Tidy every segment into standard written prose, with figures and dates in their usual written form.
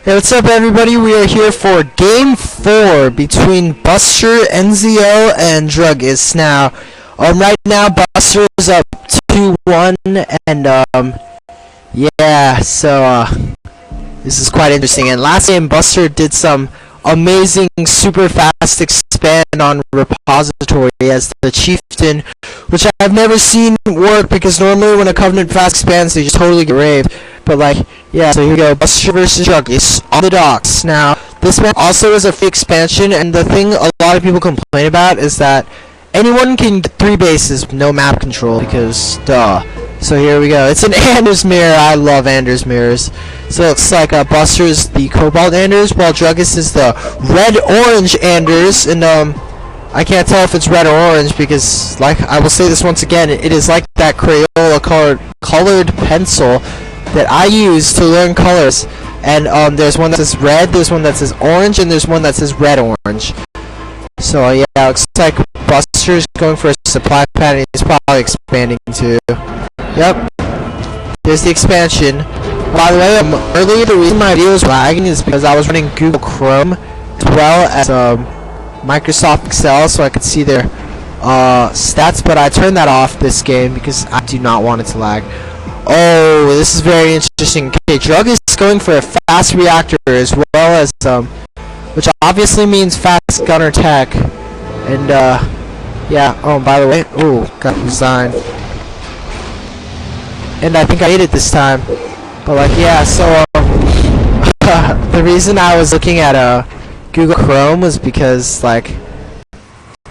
Hey, what's up, everybody? We are here for Game 4 between Buster, NZO, and drugiS. Now, right now, Buster is up 2-1, and, yeah, so, this is quite interesting. And last game, Buster did some amazing, super fast expand on repository as the chieftain, which I've never seen work, because normally when a Covenant fast expands, they just totally get raved. But like, yeah, so here we go, Buster versus drugiS on the docks. Now, this map also is a free expansion, and the thing a lot of people complain about is that anyone can get 3 bases with no map control, because, duh. So here we go, it's an Anders mirror. I love Anders mirrors. So it's like Buster is the Cobalt Anders, while drugiS is the red-orange Anders, and I can't tell if it's red or orange, because, like, I will say this once again, it is like that Crayola colored pencil that I use to learn colors, and there's one that says red, there's one that says orange, and there's one that says red-orange. So yeah, looks like Buster's going for a supply pad, and he's probably expanding too. Yep, there's the expansion. By the way, earlier the reason my video was lagging is because I was running Google Chrome as well as Microsoft Excel, so I could see their stats, but I turned that off this game because I do not want it to lag. Oh, this is very interesting. Okay, drugiS is going for a fast reactor as well as which obviously means fast gunner tech. And yeah. Oh, by the way, oh, got resigned. And I think I made it this time. But like, yeah. So the reason I was looking at Google Chrome was because like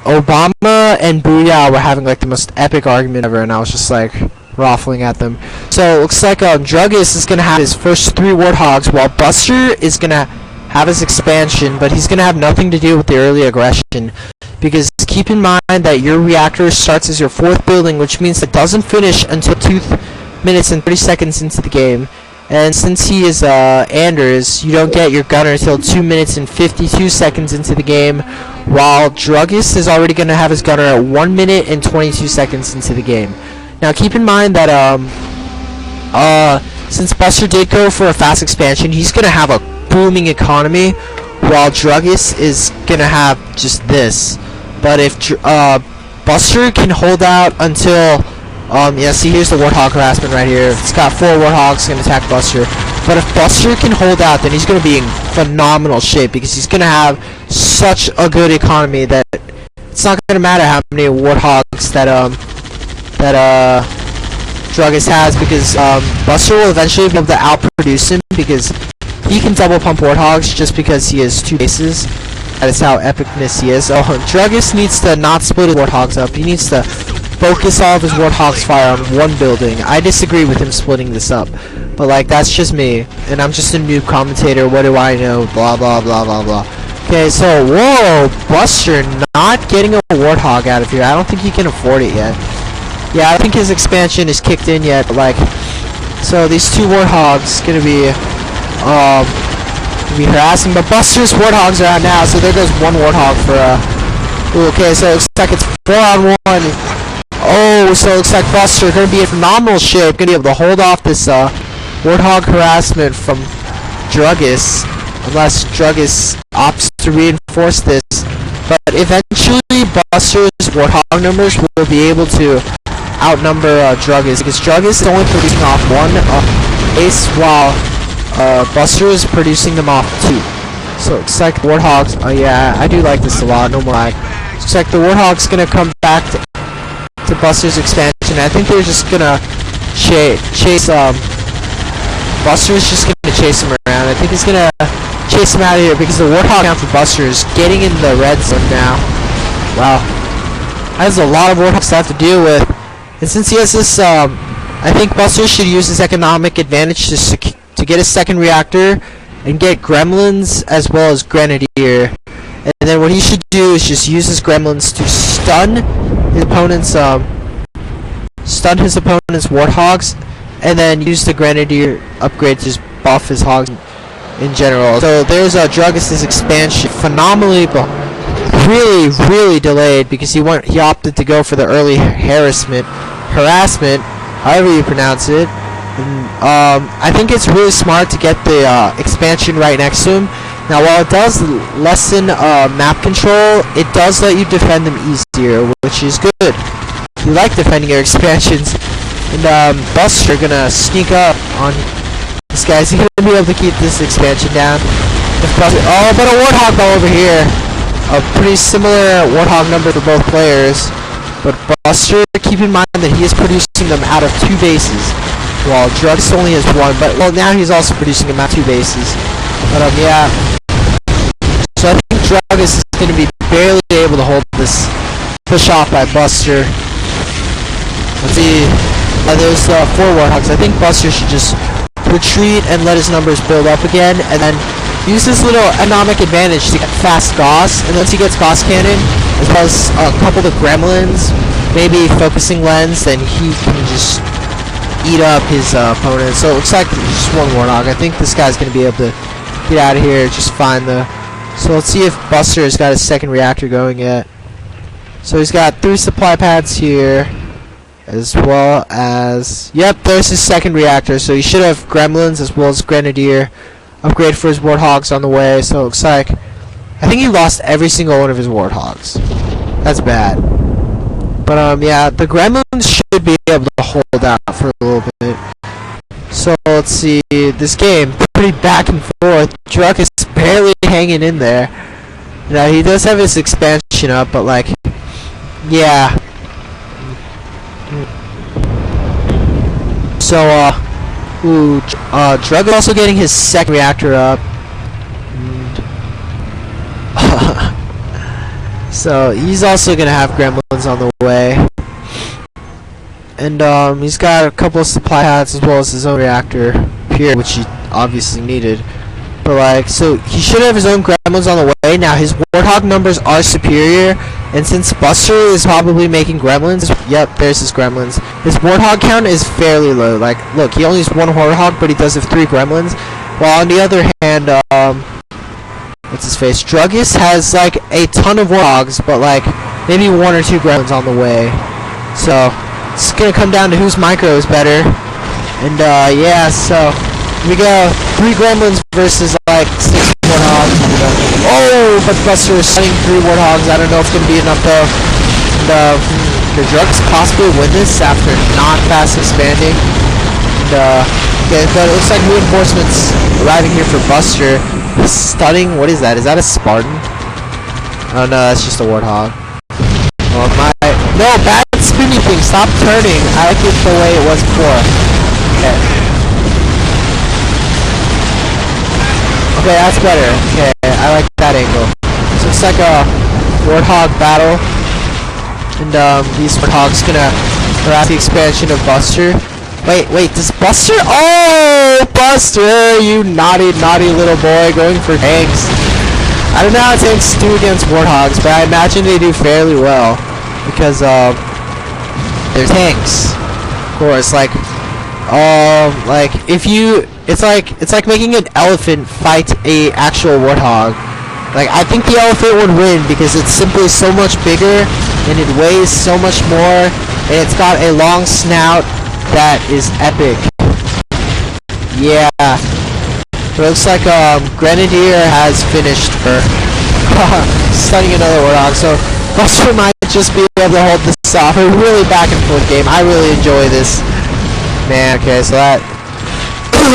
Obama and Booyah were having like the most epic argument ever, and I was just like raffling at them. So it looks like drugiS is gonna have his first 3 warthogs, while Buster is gonna have his expansion, but he's gonna have nothing to do with the early aggression, because keep in mind that your reactor starts as your 4th building, which means it doesn't finish until 2 minutes and 30 seconds into the game. And since he is Anders, you don't get your gunner until 2 minutes and 52 seconds into the game, while drugiS is already gonna have his gunner at 1 minute and 22 seconds into the game. Now keep in mind that since Buster did go for a fast expansion, he's gonna have a booming economy, while drugiS is gonna have just this. But if Buster can hold out until yeah, see, here's the warthog harassment right here. It's got 4 warthogs gonna attack Buster. But if Buster can hold out, then he's gonna be in phenomenal shape, because he's gonna have such a good economy that it's not gonna matter how many warthogs that drugiS has, because Buster will eventually be able to outproduce him, because he can double pump warthogs just because he has 2 bases. That is how epicness he is. Oh, drugiS needs to not split his warthogs up. He needs to focus all of his warthogs fire on 1 building. I disagree with him splitting this up, but like, that's just me, and I'm just a noob commentator. What do I know? Blah blah blah blah blah. Okay, so whoa, Buster not getting a warthog out of here. I don't think he can afford it yet. Yeah, I think his expansion is kicked in yet, but like, so these 2 warthogs gonna be harassing, but Buster's warthogs are out now, so there goes 1 warthog for ooh, okay, so it looks like it's 4-on-1. Oh, so it looks like Buster gonna be in phenomenal shape, gonna be able to hold off this warthog harassment from drugiS, unless drugiS opts to reinforce this. But eventually Buster's warthog numbers will be able to outnumber drugiS, because drugiS is only producing off 1 base, while Buster is producing them off 2. So it's like warthogs. Oh yeah, I do like this a lot. No more lag. Looks like the warthog's gonna come back to Buster's expansion. I think they're just gonna chase. Buster's just gonna chase him around. I think he's gonna chase him out of here, because the warthog count for Buster is getting in the red zone now. Wow, that's a lot of warthogs to have to deal with. And since he has this, I think Buster should use his economic advantage to get a 2nd reactor and get gremlins as well as grenadier. And then what he should do is just use his gremlins to stun his opponent's warthogs, and then use the grenadier upgrade to just buff his hogs in general. So there's drugiS' expansion, phenomenally, but really delayed, because he opted to go for the early harassment, however you pronounce it. And, I think it's really smart to get the expansion right next to him. Now, while it does lessen map control, it does let you defend them easier, which is good. You like defending your expansions. And Buster gonna sneak up on this guy. Is he gonna be able to keep this expansion down? Oh, but a Warthog ball over here. A pretty similar Warthog number for both players. But Buster, keep in mind that he is producing them out of 2 bases, while drugiS only has 1. But well, now he's also producing them out of 2 bases. But yeah. So I think drugiS is going to be barely able to hold this push off by Buster. Let's see. There's 4 Warthogs. I think Buster should just retreat and let his numbers build up again, and then use this little economic advantage to get fast Gauss. And once he gets Gauss Cannon, as well as a couple of Gremlins, maybe focusing lens, then he can just eat up his opponent. So it looks like just 1 Warthog. I think this guy's going to be able to get out of here just fine though. So let's see if Buster has got his second reactor going yet. So he's got 3 supply pads here, as well as, yep, there's his second reactor. So he should have Gremlins as well as Grenadier upgrade for his Warthogs on the way. So it looks like, I think he lost every single one of his Warthogs. That's bad. But yeah, the Gremlins should be able to hold out for a little bit. So let's see, this game pretty back and forth. drugiS is barely hanging in there. Now he does have his expansion up, but like, yeah. So drugiS also getting his second reactor up. So he's also gonna have Gremlins on the way. And he's got a couple of supply pads as well as his own reactor here, which he obviously needed. But like, so he should have his own Gremlins on the way. Now his Warthog numbers are superior, and since Buster is probably making Gremlins, yep, there's his Gremlins. His Warthog count is fairly low. Like, look, he only has 1 Warthog, but he does have 3 Gremlins. While on the other hand, what's his face? drugiS has like a ton of Warthogs, but like maybe 1 or 2 Gremlins on the way. So it's gonna come down to whose micro is better. And yeah, so here we go. 3 Gremlins versus like 6 Warthogs. Oh, but Buster is stunning 3 Warthogs. I don't know if it's gonna be enough though. And could drugiS possibly win this after not fast expanding? And okay, but it looks like reinforcements arriving here for Buster. Stunning. What is that? Is that a Spartan? Oh no, that's just a Warthog. Oh my! No, bad spinny thing. Stop turning. I like it the way it was before. Okay. Okay, that's better. Okay, I like that angle. So it's like a Warthog battle, and these Warthogs gonna harass the expansion of Buster. Wait, does Buster? Oh, Buster, you naughty little boy, going for tanks. I don't know how tanks do against Warthogs, but I imagine they do fairly well because they're tanks. Of course, like if you, it's like making an elephant fight a actual Warthog. Like, I think the elephant would win because it's simply so much bigger and it weighs so much more, and it's got a long snout that is epic. Yeah. It looks like Grenadier has finished her. Stunning another Warthog. So Buster might just be able to hold this off. A really back and forth game. I really enjoy this. Man, okay, so that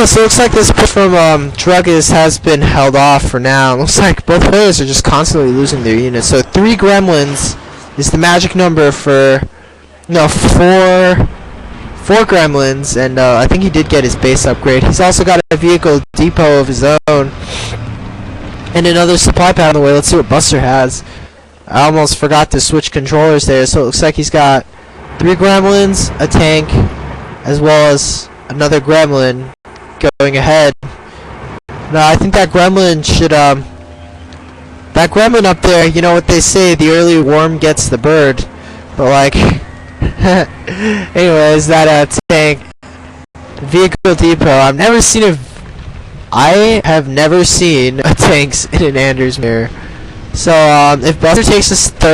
so it looks like this push from drugiS has been held off for now. It looks like both players are just constantly losing their units. So 3 Gremlins is the magic number for, no, 4 Gremlins, and I think he did get his base upgrade. He's also got a vehicle depot of his own and another supply pad on the way. Let's see what Buster has. I almost forgot to switch controllers there. So it looks like he's got 3 Gremlins, a tank, as well as another Gremlin going ahead. Now I think that Gremlin should that Gremlin up there, you know what they say, the early worm gets the bird. But like anyways, that tank vehicle depot, I have never seen a tanks in an Anders mirror. So if Buster takes his third